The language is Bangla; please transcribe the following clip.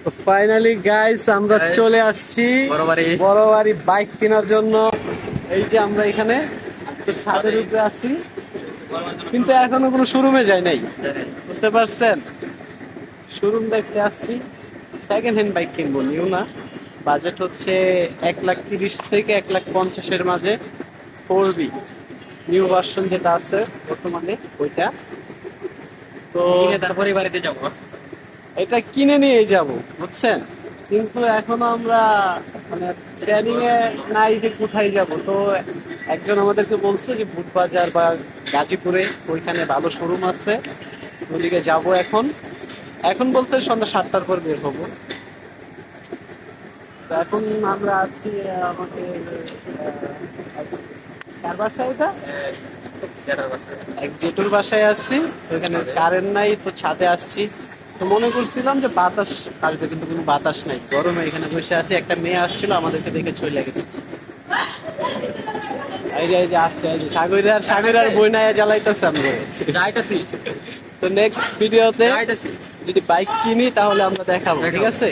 তো ফাইনালি গাইস আমরা চলে আসছি বড়বাড়ি বাইক কেনার জন্য। এই যে আমরা এখানে তো ছাদের উপরে আছি, কিন্তু এখনো কোনো শোরুমে যাই নাই, বুঝতে পারছেন? শোরুম দেখতে আসছি, সেকেন্ড হ্যান্ড বাইক কিনবো, নিউ না। বাজেট হচ্ছে 1,30,000 থেকে 1,50,000-এর মাঝে। 4B নিউ ভার্সন যেটা আছে বর্তমানে ওইটা। তো তারপরে বাড়িতে যাবো। এটা কিনে নিয়ে যাব, বুঝছেন? কিন্তু এখনো আমরা মানে প্ল্যানিং এ নাই যে কোথায় যাব। তো একজন আমাদেরকে বলছে যে বুটবাজার বা গাজীপুরে ওইখানে ভালো শোরুম আছে, ওদিকে যাব। এখন এখন বলতে সন্ধ্যা 7টার পর বের হবো। তো এখন আমরা আছি আমাদের কার বাসায় এটা, এক জেঠুর বাসায় আসছি। তো এখানে কারেন্ট নাই, তো ছাদে আসছি। তো মনে করছিলাম যে বাতাস আসবে, কিন্তু কোনো বাতাস নাই, গরমে এখানে বসে আছি। একটা মেয়ে আসছিল, আমাদেরকে দেখে চলে গেছে। এই যে আসছে, এই যে সাগরের বই নাই জ্বালাইতেছে আমরা। যাইতাছি তো নেক্সট ভিডিওতে যাইতাছি। যদি বাইক কিনি তাহলে আমরা দেখাবো, ঠিক আছে?